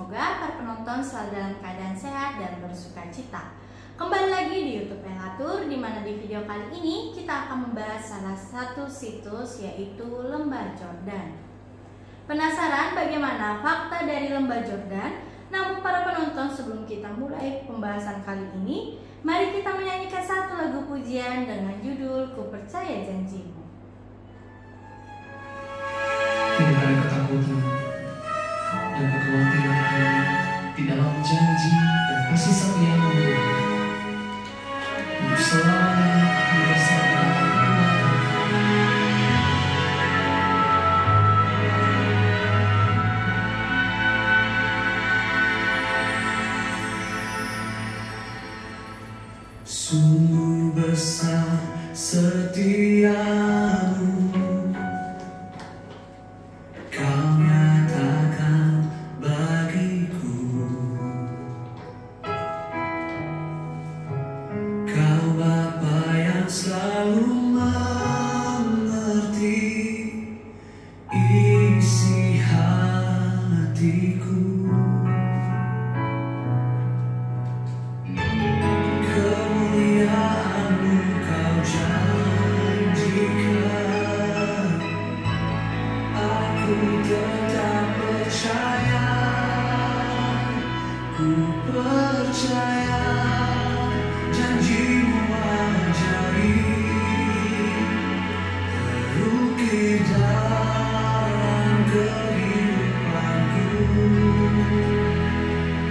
Semoga para penonton selalu dalam keadaan sehat dan bersuka cita. Kembali lagi di YouTube Elatur, di mana di video kali ini kita akan membahas salah satu situs, yaitu Lembah Jordan. Penasaran bagaimana fakta dari Lembah Jordan? Namun para penonton, sebelum kita mulai pembahasan kali ini, mari kita menyanyikan satu lagu pujian dengan judul Ku Percaya Janjimu. Tidak ada ketakutan dan kekhawatiran di dalam janji dan kasih sayang untuk selalu bersama. Sungguh besar setiamu, Kau nyatakan bagiku. Kau Bapa yang selalu mengerti isi hatiku. Kemuliaan-Mu Kau janjikan, aku tetap percaya. Ku percaya janji-Mu ajaib, terukir dalam kehidupanku.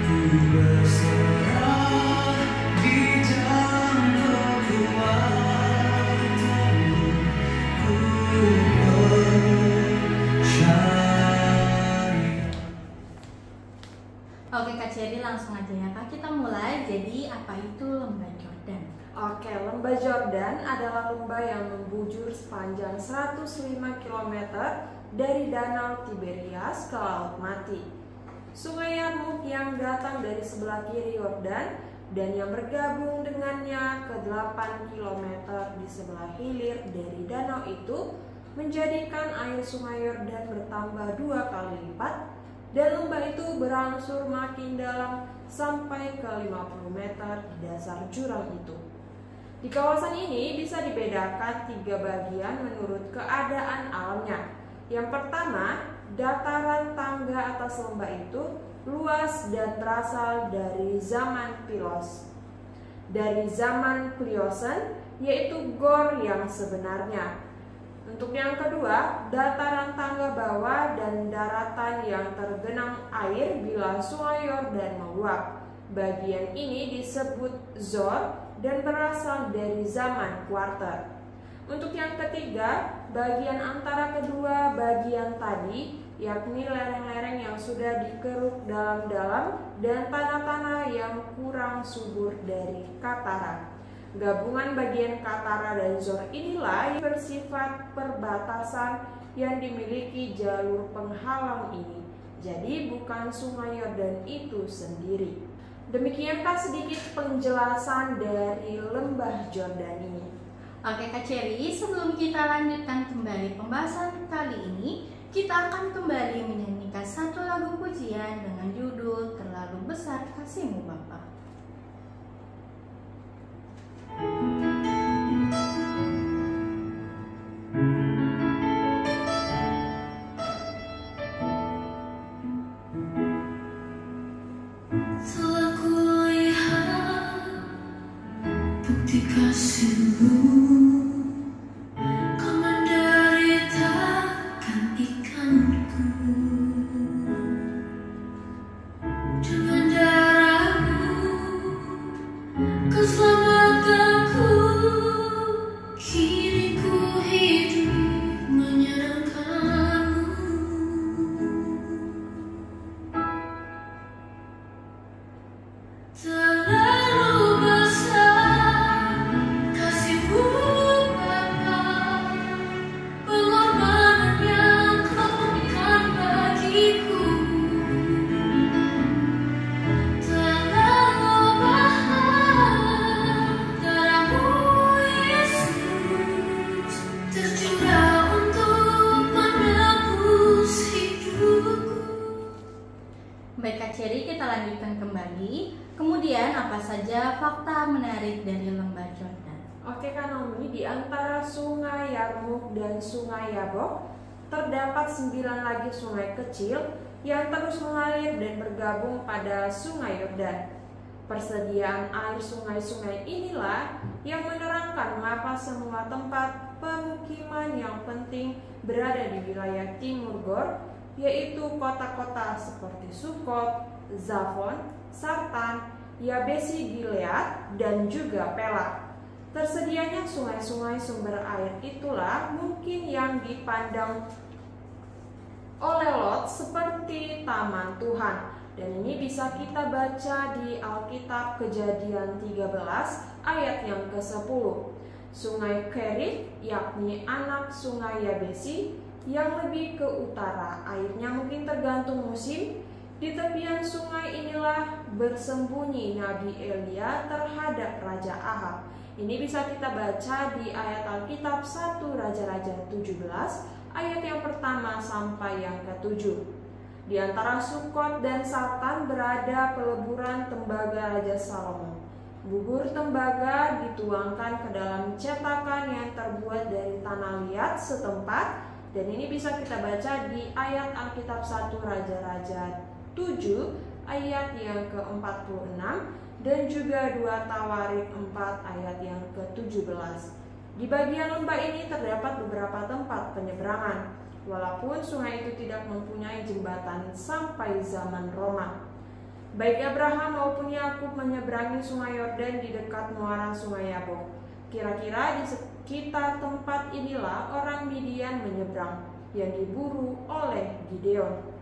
Ku berserah di dalam kekuatan-Mu. Ku percaya. Oke Kak Cherry, langsung aja ya Kak, kita mulai. Jadi apa itu Lembah Jordan? Oke, Lembah Jordan adalah lembah yang membujur sepanjang 105 km dari Danau Tiberias ke Laut Mati. Sungai Yarmuk yang datang dari sebelah kiri Yordan dan yang bergabung dengannya ke 8 km di sebelah hilir dari danau itu menjadikan air sungai Yordan bertambah 2 kali lipat, dan lembah itu berangsur makin dalam sampai ke 50 meter di dasar jurang itu. Di kawasan ini bisa dibedakan 3 bagian menurut keadaan alamnya. Yang pertama, dataran tangga atas lembah itu luas dan berasal dari zaman Pilos. Dari zaman Pliosen, yaitu gor yang sebenarnya. Untuk yang kedua, dataran tangga bawah dan daratan yang tergenang air bila sungai Yordan meluap. Bagian ini disebut Zor dan berasal dari zaman Kuarter. Untuk yang ketiga, bagian antara kedua bagian tadi, yakni lereng-lereng yang sudah dikeruk dalam-dalam dan tanah-tanah yang kurang subur dari Katara. Gabungan bagian Katara dan Zor inilah yang bersifat perbatasan yang dimiliki jalur penghalang ini. Jadi bukan sungai Yordan itu sendiri. Demikiankah sedikit penjelasan dari Lembah Jordan ini? Oke Kak Cherry, sebelum kita lanjutkan kembali pembahasan kali ini, kita akan kembali menyanyikan satu lagu pujian dengan judul Terlalu Besar Kasih-Mu Bapa. Telah kulihat bukti kasih-Mu, Kau menderitakan ikanku. Dengan darah-Mu Kau selamatkanku. Kini ku hidup menyenangkan-Mu. Terlalu besar kasih-Mu. kembali. Kemudian apa saja fakta menarik dari Lembah Jordan? Oke Kak Naomi, di antara Sungai Yarmuk dan Sungai Yabok terdapat 9 lagi sungai kecil yang terus mengalir dan bergabung pada Sungai Yordan. Persediaan air sungai-sungai inilah yang menerangkan mengapa semua tempat pemukiman yang penting berada di wilayah Timur Gor, yaitu kota-kota seperti Sukot, Zafon, Sartan, Yabesi Gilead, dan juga Pelah. Tersedianya sungai-sungai sumber air itulah mungkin yang dipandang oleh Lot seperti taman Tuhan. Dan ini bisa kita baca di Alkitab Kejadian 13 ayat yang ke-10. Sungai Kerit, yakni anak sungai Yabesi, yang lebih ke utara, airnya mungkin tergantung musim. Di tepian sungai inilah bersembunyi Nabi Elia terhadap Raja Ahab. Ini bisa kita baca di ayat Alkitab 1 Raja-Raja 17 ayat yang pertama sampai yang ke-7. Di antara Sukot dan Sartan berada peleburan tembaga Raja Salomo. Bubur tembaga dituangkan ke dalam cetakan yang terbuat dari tanah liat setempat, dan ini bisa kita baca di ayat Alkitab 1 Raja-Raja 7 ayat yang ke-46 dan juga 2 Tawarik 4 ayat yang ke-17. Di bagian lembah ini terdapat beberapa tempat penyeberangan, walaupun sungai itu tidak mempunyai jembatan sampai zaman Roma. Baik Abraham maupun Yakub menyeberangi sungai Yordan di dekat muara sungai Yabok. Kira-kira di sekitar tempat inilah orang Midian menyeberang yang diburu oleh Gideon.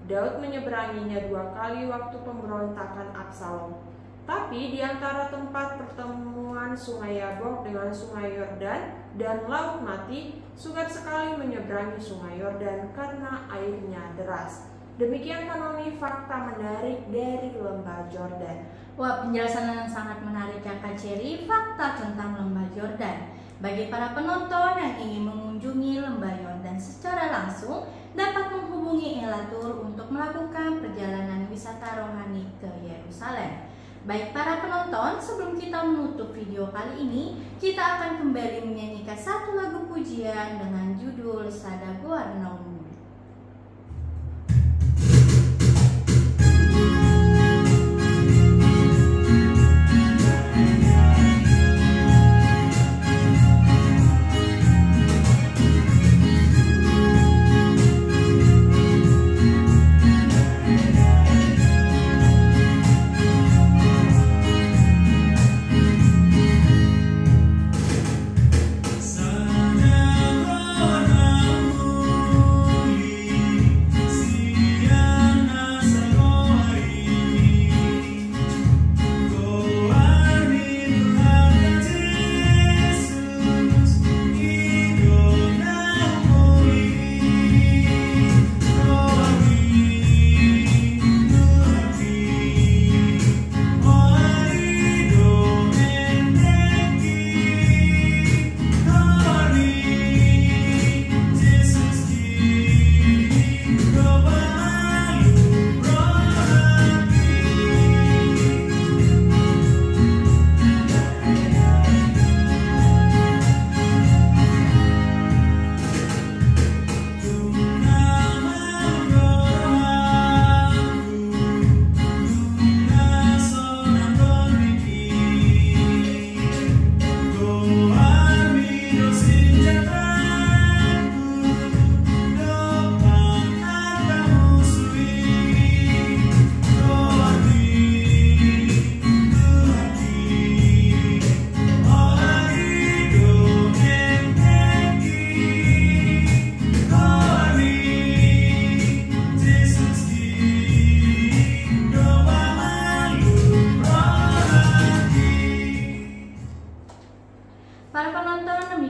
Daud menyeberanginya 2 kali waktu pemberontakan Absalom. Tapi di antara tempat pertemuan sungai Yabok dengan sungai Yordan dan Laut Mati, sukar sekali menyeberangi sungai Yordan karena airnya deras. Demikian Naomi fakta menarik dari Lembah Jordan. Wah, penjelasan yang sangat menarik ya Kak Cherry, fakta tentang Lembah Jordan. Bagi para penonton yang ingin mengunjungi Lembah Yordan secara langsung, dapat menghubungi Elatur untuk melakukan perjalanan wisata rohani ke Yerusalem. Baik para penonton, sebelum kita menutup video kali ini, kita akan kembali menyanyikan satu lagu pujian dengan judul Sadaku Arnaum.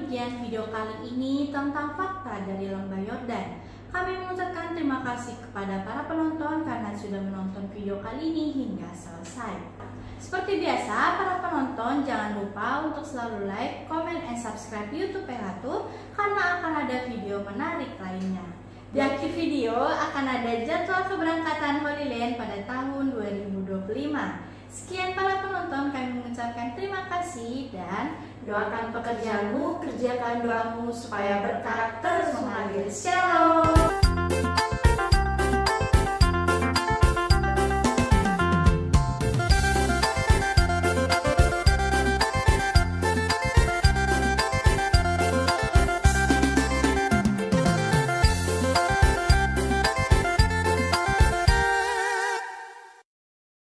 demikian video kali ini tentang fakta dari Lembah Yordan. Kami mengucapkan terima kasih kepada para penonton karena sudah menonton video kali ini hingga selesai. Seperti biasa, para penonton jangan lupa untuk selalu like, comment, and subscribe YouTube Elatur karena akan ada video menarik lainnya. Di akhir video akan ada jadwal keberangkatan Holy Land pada tahun 2025. Sekian para penonton, kami mengucapkan terima kasih dan doakan pekerjaanmu, kerjakan doamu supaya berkah terus mengalir. Shalom.